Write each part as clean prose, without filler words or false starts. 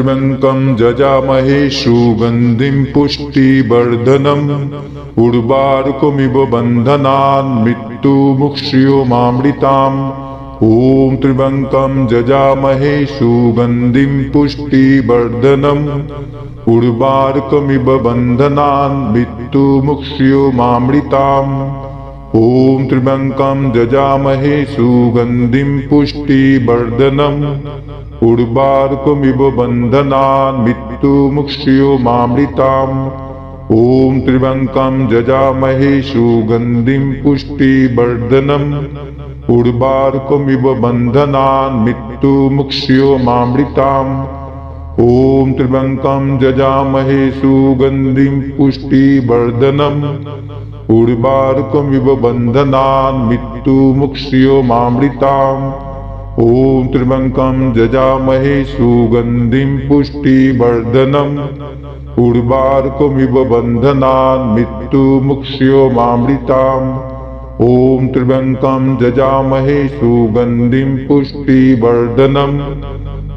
त्र्यम्बकं जजामहे सुगन्धिं पुष्टिवर्धनम् उर्वारुकमिव बन्धनान् मृत्युमुक्षयोमामृताम्। ॐ त्र्यम्बकं जजामहे सुगन्धिं पुष्टिवर्धनम् उर्वारुकमिव बन्धनान् मृत्युमुक्षयोमामृताम्। ॐ त्र्यम्बकं जजामहे सुगन्धिं पुष्टिवर्धनम् उर्वारुकमिव बन्धनान् मृत्युमुक्षयोमामृताम्। ॐ त्र्यम्बकं जजामहे सुगन्धिं पुष्टिवर्धनम् उर्वारुकमिव बन्धनान् मृत्युमुक्षयोमामृताम्। ॐ त्र्यम्बकं जजामहे सुगन्धिं पुष्टिवर्धनम् उर्वारुकमिव बन्धनान् मृत्युमुक्षयोमामृताम्। ॐ त्र्यम्बकं जजामहे सुगन्धिं पुष्टिवर्धनम् उर्वारुकमिव बन्धनान् मृत्युमुक्षयोमामृताम्। ॐ त्र्यम्बकं जजामहे सुगन्धिं पुष्टिवर्धनम्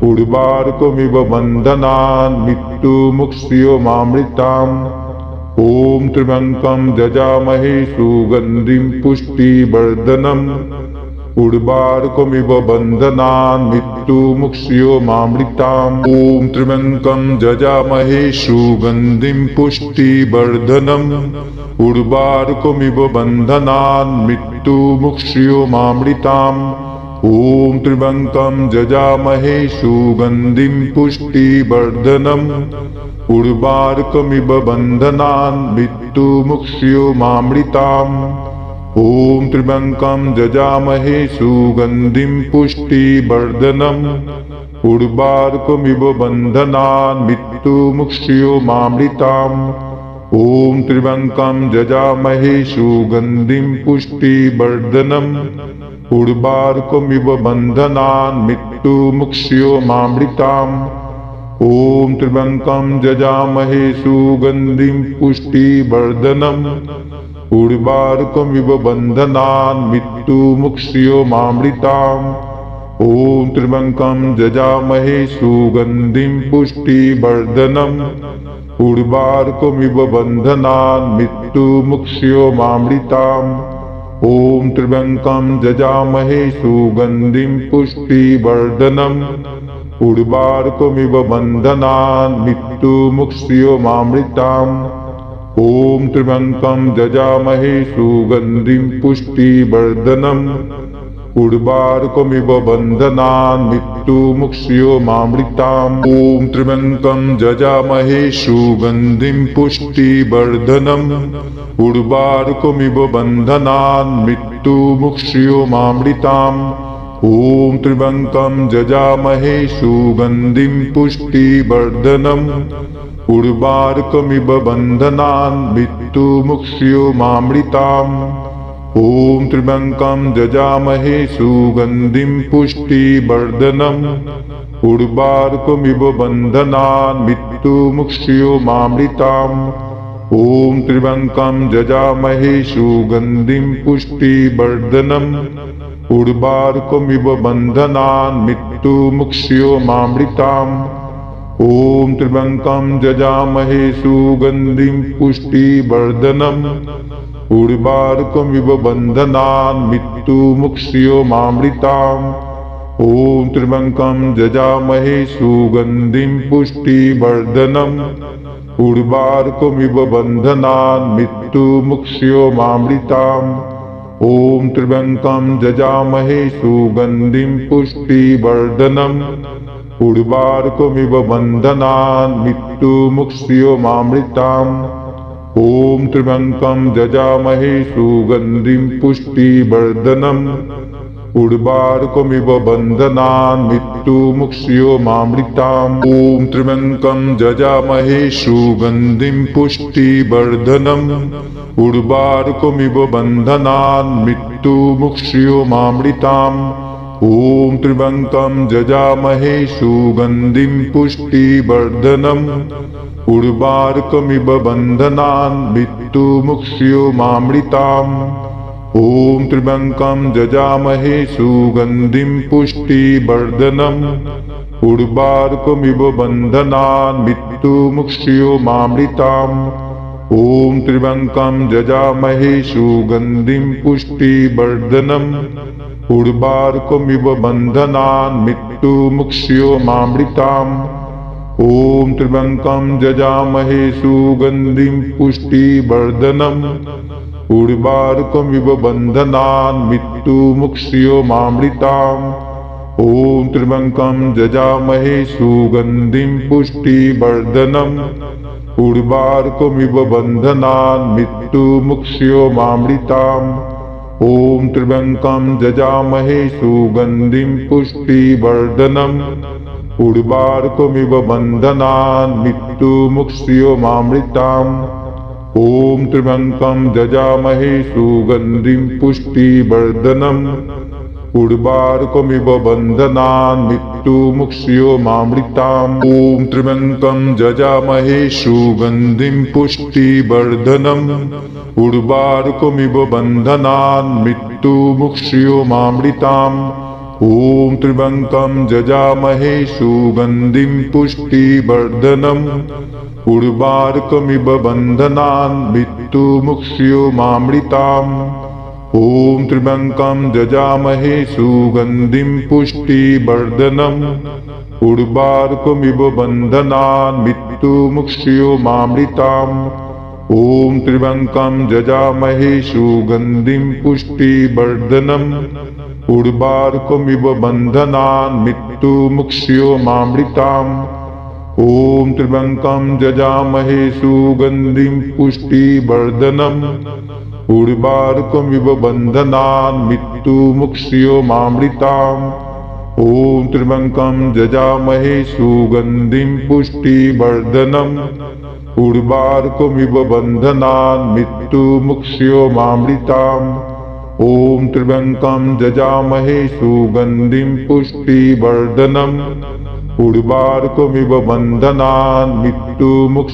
उर्वारुकमिव बन्धनान् मृत्युमुक्षयोमामृताम्। ॐ त्र्यम्बकं जजामहे सुगन्धिं पुष्टिवर्धनम् उर्वारुकमिव बन्धनान् मृत्युमुक्षयोमामृताम्। ॐ त्र्यम्बकं जजामहे सुगन्धिं पुष्टिवर्धनम् उर्वारुकमिव बन्धनान् मृत्युमुक्षयोमामृताम्। ॐ त्र्यम्बकं जजामहे सुगन्धिं पुष्टिवर्धनम् उर्वारुकमिव बन्धनान् मृत्युमुक्षयोमामृताम्। ॐ त्र्यम्बकं जजामहे सुगन्धिं पुष्टिवर्धनम् उर्वारुकमिव बन्धनान् मृत्युमुक्षयोमामृताम्। ॐ त्र्यम्बकं जजामहे सुगन्धिं पुष्टिवर्धनम् उर्वारुकमिव बन्धनान् मृत्युमुक्षयोमामृताम्। ॐ त्र्यम्बकं जजामहे सुगन्धिं पुष्टिवर्धनम् उर्वारुकमिव बन्धनान् मृत्युमुक्षयोमामृताम्। ॐ त्र्यम्बकं जजामहे सुगन्धिं पुष्टिवर्धनम् उर्वारुकमिव बन्धनान् मृत्युमुक्षयोमामृताम्। ॐ त्र्यम्बकं जजामहे सुगन्धिं पुष्टिवर्धनम् उर्वारुकमिव बन्धनान् मृत्युमुक्षयोमामृताम्। ॐ त्र्यम्बकं जजामहे सुगन्धिं पुष्टिवर्धनम् उर्वारुकमिव बन्धनान् मृत्युमुक्षयोमामृताम्। ॐ त्र्यम्बकं जजामहे सुगन्धिं पुष्टिवर्धनम् उर्वारुकमिव बन्धनान् मृत्युमुक्षयोमामृताम्। ॐ त्र्यम्बकं जजामहे सुगन्धिं पुष्टिवर्धनम् उर्वारुकमिव बन्धनान् मृत्युमुक्षयोमामृताम्। ॐ त्र्यम्बकं जजामहे सुगन्धिं पुष्टिवर्धनम् उर्वारुकमिव बन्धनान् मृत्युमुक्षयोमामृताम्। ॐ त्र्यम्बकं जजामहे सुगन्धिं पुष्टिवर्धनम् उर्वारुकमिव बन्धनान् मृत्युमुक्षयोमामृताम्। ॐ त्र्यम्बकं जजामहे सुगन्धिं पुष्टिवर्धनम् उर्वारुकमिव बन्धनान् मृत्युमुक्षयोमामृताम्। ॐ त्र्यम्बकं जजामहे सुगन्धिं पुष्टिवर्धनम् उर्वारुकमिव बन्धनान् मृत्युमुक्षयोमामृताम्। ॐ त्र्यम्बकं जजामहे सुगन्धिं पुष्टिवर्धनम् उर्वारुकमिव बन्धनान् मृत्युमुक्षयोमामृताम्। ॐ त्र्यम्बकं जजामहे सुगन्धिं पुष्टिवर्धनम् उर्वारुकमिव बन्धनान् मृत्युमुक्षयोमामृताम्। ॐ त्र्यम्बकं जजामहे सुगन्धिं पुष्टिवर्धनम् उर्वारुकमिव बन्धनान् मृत्युमुक्षयोमामृताम्। ॐ त्र्यम्बकं जजामहे सुगन्धिं पुष्टिवर्धनम् उर्वारुकमिव बन्धनान् मृत्युमुक्षयोमामृताम्। ॐ त्र्यम्बकं यजामहे सुगन्धिं पुष्टिवर्धनम् उर्वारुकमिव बन्धनान् मृत्युमुक्षयोमामृताम् ॐ त्र्यम्बकं यजामहे सुगन्धिं पुष्टिवर्धनम् उर्वारुकमिव बन्धनान् मृत्युमुक्षयोमामृताम् ॐ त्र्यम्बकं यजामहे सुगन्धिं पुष्टिवर्धनम् उर्वारुकमिव बन्धनान् मृत्युमुक्षयोमामृताम् ॐ त्र्यम्बकं यजामहे सुगन्धिं पुष्टिवर्धनम् उर्वारुकमिव बन्धनान् मृत्युमुक्षयोमामृताम् ॐ त्र्यम्बकं यजामहे सुगन्धिं पुष्टिवर्धनम् उर्वारुकमिव बन्धनान् मृत्युमुक्षयोमामृताम् ॐ त्र्यम्बकं यजामहे सुगन्धिं पुष्टिवर्धनम् उर्वारुकमिव बन्धनान् मृत्युमुक्षयोमामृताम् ॐ त्र्यम्बकं यजामहे सुगन्धिं पुष्टिवर्धनम् उर्वारुकमिव बन्धनान् मृत्युमुक्षयोमामृताम् ॐ त्र्यम्बकं यजामहे सुगन्धिं पुष्टिवर्धनम् उर्वारुकमिव बन्धनान् मृत्युमुक्षयोमामृताम् ॐ त्र्यम्बकं यजामहे सुगन्धिं पुष्टिवर्धनम् उर्वारुकमिव बन्धनान् मृत्युमुक्षयोमामृताम् ॐ त्र्यम्बकं यजामहे सुगन्धिं पुष्टिवर्धनम् उर्वारुकमिव बन्धनान् मृत्युमुक्षयोमामृताम् ॐ त्र्यम्बकं यजामहे सुगन्धिं पुष्टिवर्धनम् उर्वारुकमिव बन्धनान् मृत्युमुक्षयोमामृताम् ॐ त्र्यम्बकं यजामहे सुगन्धिं पुष्टिवर्धनम् उर्वारुकमिव बन्धनान् मृत्युमुक्षयोमामृताम् ॐ त्र्यम्बकं यजामहे सुगन्धिं पुष्टिवर्धनम् उर्वारुकमिव बन्धनान् मृत्युमुक्ष